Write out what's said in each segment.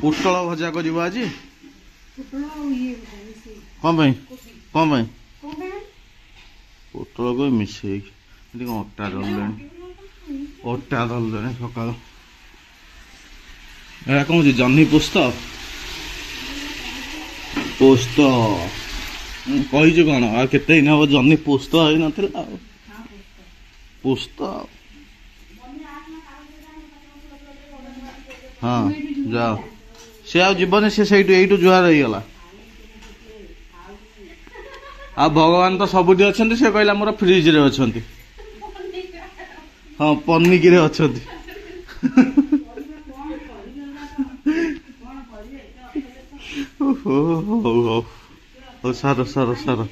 पोटल भजा कर आज कौन पोटल को मिसे अटा दल सका कौन जह्नी पोस्त पोस्त कही कौन आते दिन हम जह्नी पोस्त हो ना पोस्त हाँ जाओ सी आवन सी से जुआर रहीगला आ भगवान तो सबुठी अच्छा से कहला मोर फ्रिज रे अच्छा हाँ पनिकी रे अच्छा सार सार सार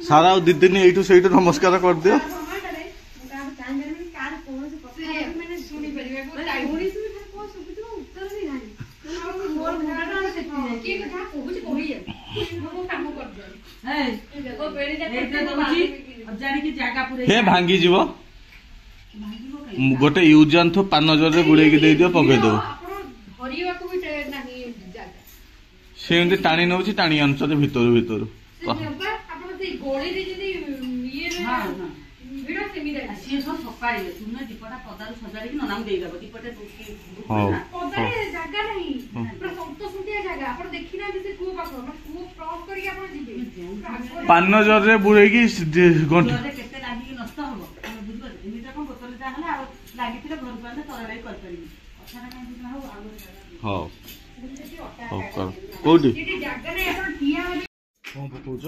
सारा दी दिन यू से नमस्कार कर दियो हे भांगी जीव गोटे यूज आंथो पान जरे गुड़े दे दियो पके दो से टाणी नौ टाणी आनुच भितर भितर पान जरे बुड़े कौटी कौन पकाउछ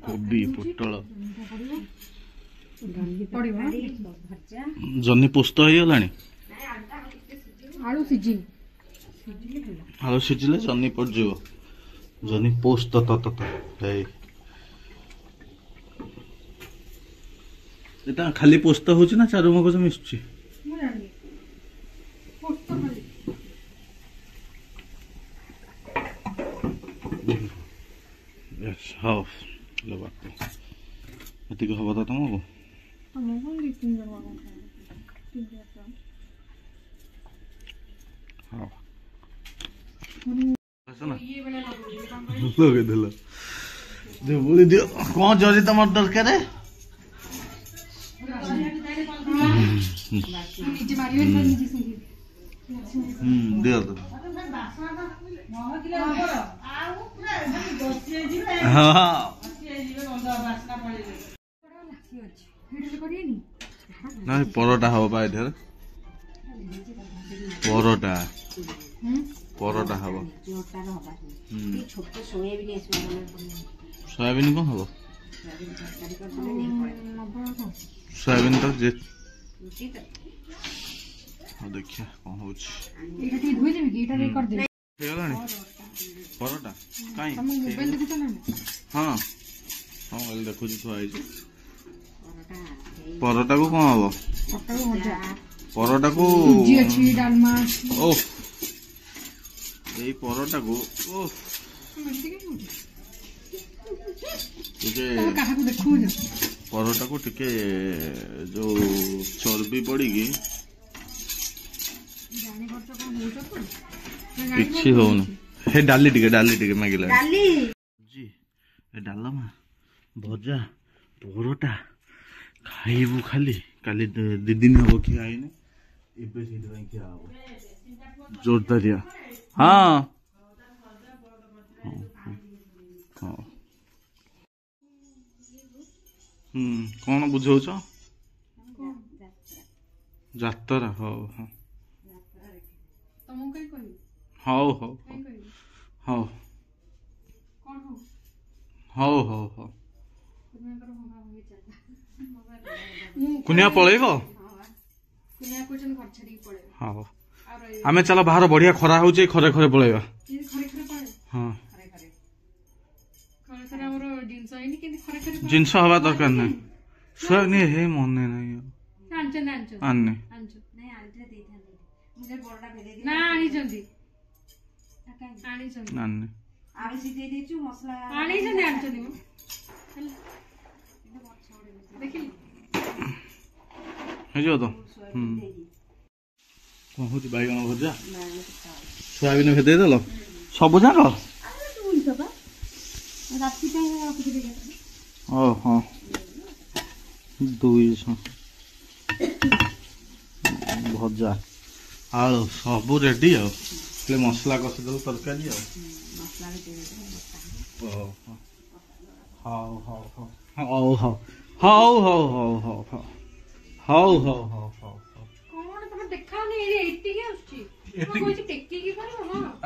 कोबी पोटल जह्नी पोस्त हो गला आलू सिझिले जह्नी पड़ज जह्नी पोस्त खाली पोस्त हो चारु मगज मिशुची हाँ ये हम तो तुमको हाँ बोली दियो कौन जरी तुम दरकार दियो तो हाँ ना परोटा हम पा परोटा परोटा हम सोयाबीन कौन हम सोयाबीन तो देखिए कौन हो परोटा कहीं हाँ हाँ देखु थुआई परोटा को कौन हम परोटा को ओ यही परोटा को परोटा को टिके जो चर्बी पड़ी किछि होउन हे डाली टिके मागिला जी ए डालमा भजा परोटा खाइबु खाली काली दी दिन हो कि आइने एबे से दवाई क्या हो जोरदारिया हाँ हाँ कौन बुझाउछ जातरा हो हाँ हाउ हाउ हाउ हाउ हाउ हाउ कुनिया पळेब हाँ आमे चलो बाहर बढ़िया खरा हो खरे खरे पळेबा हाँ जिनस हवा दरकार ना सोयाबीन हे मने नहीं आने नानी आलू सिझे देछु मसला आनी से ध्यान चली देखिल हे जो तो कौन होती बैगन भजा सोयाबीन भेदे देल सब जाक ओहो 200 भजा आलू सब रेडी मसला कषि दल तरकारी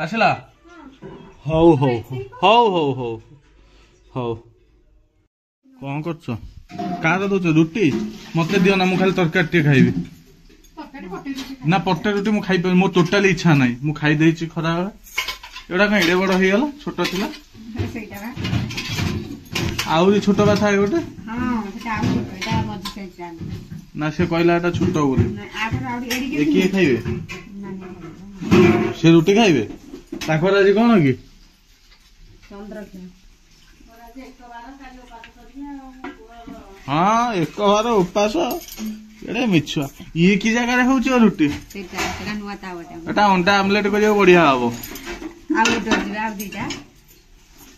आसला हौ हौ हौ हौ हौ हौ कौन कर दौच रुटी मत दियो ना मुझे तरकारी टे खाइबी ना पटे रुटी मु खाई मो टोटाली इच्छा ना मु खाई देछि खरा एडा का एडे बड़ हो गला छोट थिला आउरी छोट बा थाए गोटे हां सेटा आउ एटा मझी साइज ना से कहला एटा छोट बोली ए के खाइबे से रुटी खाइबे ताकर आज कोन की चंद्रके हाँ एक बार उपास एडे मिछुआ ये की जगह रे होउछ रुटी सेटा नुआ तावटा एटा अंडा आमलेट करियो बढ़िया हबो आउ एटा आ दीटा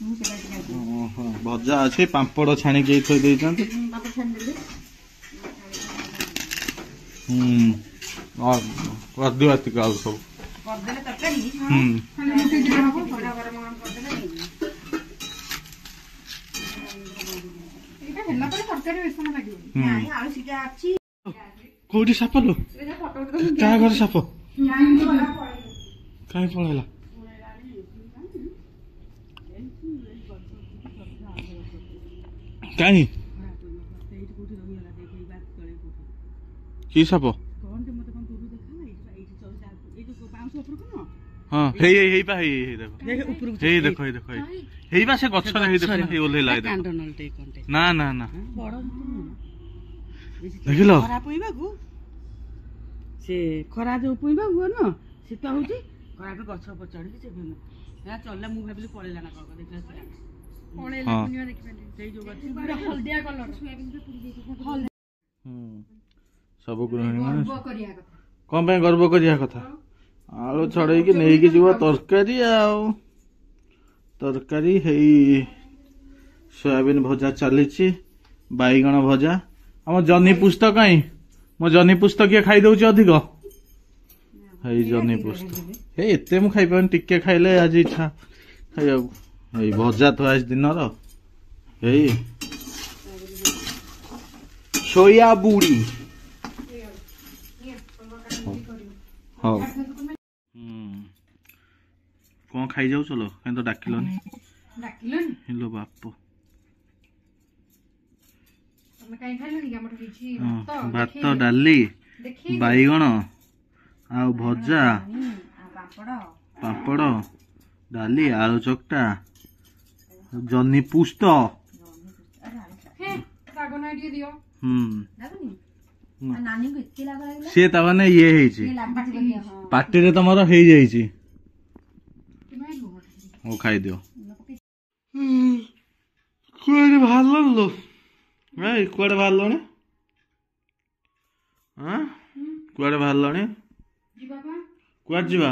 मु सेटा ओहो भजा अछि पापड़ छाणी के थई देइछन पापड़ छाणी देले और कर दियो अति काल सब कर देले तरकारी खाली मुठे दिया हबो थोड़ा गरम गरम कर देले एटा हेला पर तरकारी बेसन लागियो नाही आलू सिझा अछि कोडी साप लो एटा फोटो का घर साप काई पळेला काई की साप हाँ हे पा हे देखो हे बा से गछ रे हे देखो हे ओलेला हे देखो ना ना ना देखिलो खरा पुइबा गु से खरा जो पुइबा गु न शीत होउची खरा पे गछ पर चढ़ी से ना चलला मु भाबिली पळेला ना कक देखला पळेला पुनिया देखि पेले सेई जो गछ पूरा हल्दिया कलर सोयाबीन पे पुरी देखे सब गृहिणी माने गर्व करिया कथा कोन पे गर्व करिया कथा आलू छड़े कि नहीं कि जीव तरकारी तरकारी हेई सोयाबीन भजा चली बैगण भजा आम जनी पुस्त कहीं मो जनी पुस्त किए खाई दउछि अधिक हेई जनी पुस्त हे एते मु खाई पान टिके खाइले आज इच्छा खाइया हेई भजा तो आज दिन रो हेई सोया बूड़ी हाँ कौन खाई जाऊ चलो कहीं तो डाकिलनी हेलो बाप भात डाली बैगण आ भजा पापड़ डाली आलू चकटा जनी पुस्त सी ताने ये पार्टी रे तुम हो खाई दियो कुआडे बाहर लो कुआडे बाहर लने कुआडे बाहर लने कुआडे जीवा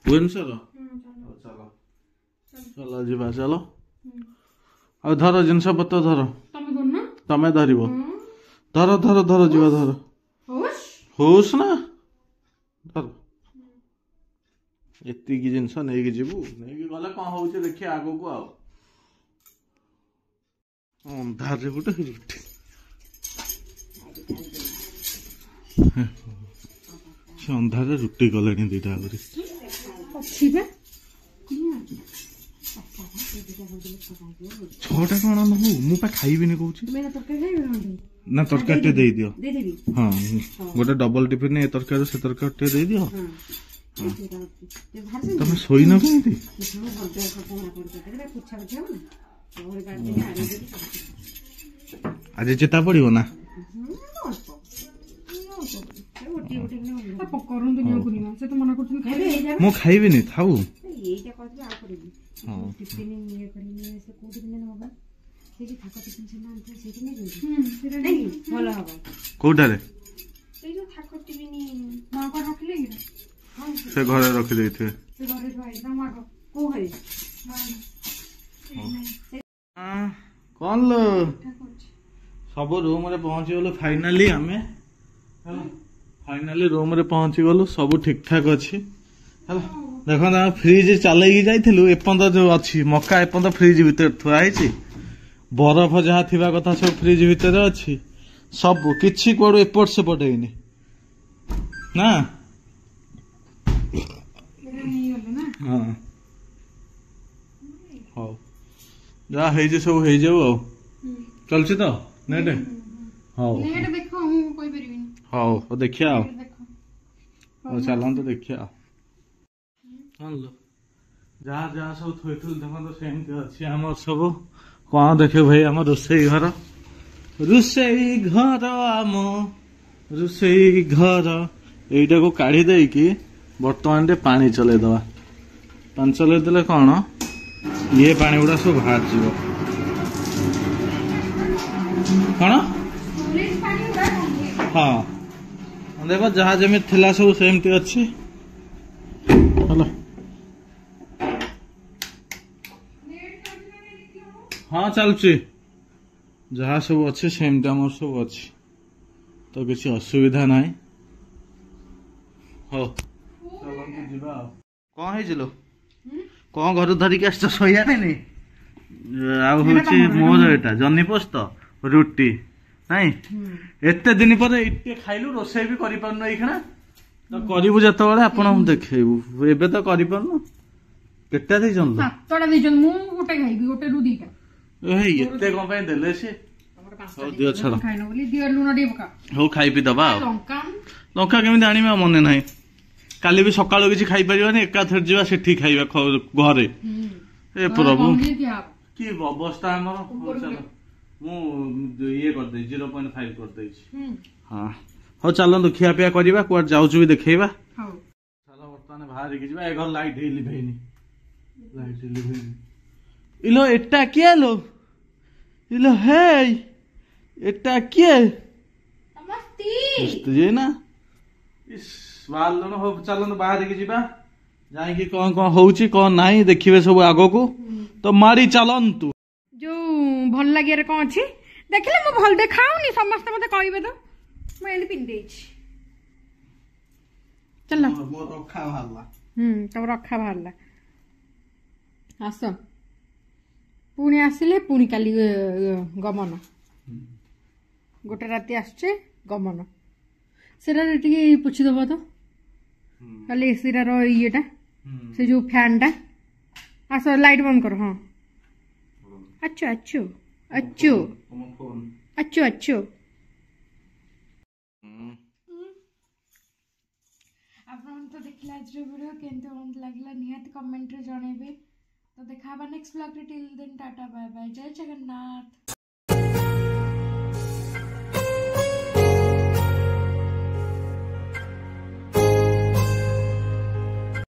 भुवनेश्वर चलो चलो जीवा चलो आ धर जिनस पत्र धर तमे धर धर धर धर जीवा धर होश ना धर एति जिनस नहीं जीवु नहीं गले कौन हो देखिए आग को अंधार गोटे रुटी से अंधार रुटी गले दीटा आगे छटा कौन मु खाइबी कौच ना तरकारी टे दे दियो हाँ गोटे डबल टिफिन ए तरकारी से तरकारी टे दे दियो तुम शोन कमी आज चेता पड़ो ना କରନ୍ତୁ ନିଅ କୁନିମା ସେ ତ ମନା କରୁଛନ୍ତି ଖାଇବେ ମୁଁ ଖାଇବିନି ଥାଉ ଏଇଟା କରିବି ଆଉ କରିବି ଟିଫିନ ଇଏ କରିବି ସେ କୋଉଠି ଦିନ ହବ ସେଇଠି ଥାକ ଟିଫିନ ସେ ଆଣିଥିଲେ ସେଇଠି ନେଇ ଭଲ ହବ କୋଉଟାରେ ସେଇ ଯୋଉ ଥାକ ଟିଫିନ ମା କଣ ରଖିଲେ କି ସେ ଘରେ ରଖିଦେଇଥିବେ ସେ ଘରେ ଭାଇ ନା ମା କୋଉ ଘରେ କଣ लो ସବୁ ରୁମ୍ରେ ପହଞ୍ଚିଗଲୁ ଫାଇନାଲି ଆମେ ହେଲା ଫାଇନାଲି ରୁମ୍ରେ ପହଞ୍ଚିଗଲୁ ସବୁ ଠିକ୍ ଠାକ୍ ଅଛି ହେଲା ଦେଖନ୍ତୁ ଆମେ ଫ୍ରିଜ୍ ଚଲେଇକି ଯାଇଥିଲୁ ଏପର୍ଯ୍ୟନ୍ତ ଯୋଉ ଅଛି ମକା ଏପର୍ଯ୍ୟନ୍ତ ଫ୍ରିଜ୍ ଭିତରେ ଥୁଆ ହେଇଛି ବରଫ ଯାହା ଥିବା କଥା ସବୁ ଫ୍ରିଜ୍ ଭିତରେ ଅଛି ସବୁ କିଛି କୁଆଡୁ ଏପଟ ସେପଟ ହେଇନି ନା ହଁ ହଉ ଯାହା ହେଇଛି ସବୁ ହେଇଯାଉ ଆଉ ଚାଲୁଛି ତ ନେଟ୍ ହଉ ଦେଖ ମୁଁ କହିପାରିବିନି ହଉ ହଉ ଦେଖିବା ଆଉ ହଉ ଚାଲନ୍ତୁ ଦେଖିବା ଆଉ ଯାହା ଯାହା ସବୁ ଥୋଇଥିଲୁ ଦେଖନ୍ତୁ ସେମିତି ଅଛି ଆମର ସବୁ କଣ ଦେଖିବ ଭାଇ ଆମ ରୋଷେଇ ଘର ଆମ ରୋଷେଇ ଘର ଏଇଟାକୁ କାଢି ଦେଇକି ବର୍ତ୍ତମାନ ଟିକେ ପାଣି ଚଲେଇଦବା ପାଣି ଚଲେଇଦେଲେ କଣ ଇଏ ପାଣି ଗୁଡା ସବୁ ବାହାରିଯିବ କଣ ହଁ ଦେଖ ଯାହା ଯେମିତି ଥିଲା ସବୁ ସେମିତି ଅଛି ହେଲା ହଁ ଚାଲୁଛି ଯାହା ସବୁ ଅଛି ସେମିତି ଆମର ସବୁ ଅଛି ତ କିଛି ଅସୁବିଧା ନାହିଁ ହଉ ଚାଲନ୍ତୁ ଯିବା ଆଉ କଣ ହେଇଯିଲ କଣ ଘରୁ ଧରିକି ଆସିଛ ଶୋଇବା ପାଇଁ ଆଉ ହଉଛି ମୋର ଏଇଟା ଜହ୍ନି ପୋସ୍ତ ରୁଟି ନାଇଁ ଏତେ ଦିନ ପରେ ଏଇଠି ଖାଇଲୁ ରୋଷେଇ ବି କରିପାରୁନୁ ଏଇଖିଣା ତ କରିବୁ ଯେତେବେଳେ ଆପଣଙ୍କୁ ଦେଖେଇବୁ ଏବେ ତ କରିପାରୁନୁ କେତେ ଦେଇଛନ୍ତି 7ଟା ଦେଇଛନ୍ତି ମୁଁ ଗୋଟେ ଖାଇବି ଗୋଟେ ରୁ 2ଟା ଏତେ କଣ ପାଇଁ ଦେଲେ ସେ ହଉ ଦିଅ ଛାଡ ଖାଇନ ବୋଲି ଦିଅ ଲୁଣ ଟିକେ ପକା ହଉ ଖାଇପି ଦବା ଆଉ ଲଙ୍କା ଲଙ୍କା କେମିତି ଆଣିବି ଆଉ ମନେ ନାହିଁ କାଲି ବି ସକାଳୁ କିଛି ଖାଇପାରିବାନି ଏକାଥରେ ଯିବା ସେଠି ଖାଇବା ଘରେ ଏ ପ୍ରଭୁ କି ଅବସ୍ଥା ଆମର ମୁଁ ଇଏ କରିଦେଇଛି 0.5 କରିଦେଇଛି ହଁ ହଉ ଚାଲନ୍ତୁ ଖିଆ ପିଆ କରିବା କୁଆଡେ ଯାଉଛୁ ବି ଦେଖେଇବା ଚାଲ ବର୍ତ୍ତମାନ ବାହାରିକି ଯିବା ଏ ଘର ଲାଇଟ୍ ଲିଭେଇନି ଇଲୋ ଏଟା କିଏ ଲୋ ଇଲୋ ହେଇ ଏଟା କିଏ ସ୍ତ୍ରୀ ନା ବାହାରିଲୁଣି ହଉ ଚାଲନ୍ତୁ ବାହାରିକି ଯିବା ଯାଇକି କଣ କଣ ହଉଛି କଣ ନାହିଁ ଦେଖିବେ ସବୁ ଆଗକୁ ତ ମାରି ଚାଲନ୍ତୁ ଯୋଉ ଭଲ ଲାଗିବାରେ କଣ ଅଛି ଦେଖିଲେ ମୁଁ ଭଲ ଦେଖାଉନି ସମସ୍ତେ ମତେ କହିବେ ତ ମୁଁ ଏମିତି ପିନ୍ଧି ଦେଇଛି ଚାଲ ତମ ରଖା ବାହାରିଲା ଆସ ପୁଣି ଆସିଲେ ପୁଣି କାଲି ଗମନ ଗୋଟେ ରାତି ଆସୁଛେ ଗମନ ସେଟା ଟିକେ ପୋଛିଦବ ତ ଖାଲି ଏସିର ଇଏଟା ସେ ଯୋଉ ଫ୍ୟାନ୍ ଟା ଆସ ଲାଇଟ୍ ବନ୍ଦ କର ହଁ अच्छो अच्छो अच्छो अच्छो अच्छो ଆପଣ ତ ଦେଖିଲେ ଆଜିର ଭିଡ଼ିଓ କେମିତି ଲାଗିଲା ନିହାତି କମେଣ୍ଟରେ ଜଣେଇବେ ତ ଦେଖା ହବା ନେକ୍ସଟ ବ୍ଲଗରେ ଟିଲ୍ ଦେନ୍ ଟାଟା ବାय ବାय ଜୟ ଜଗନ୍ନାଥ।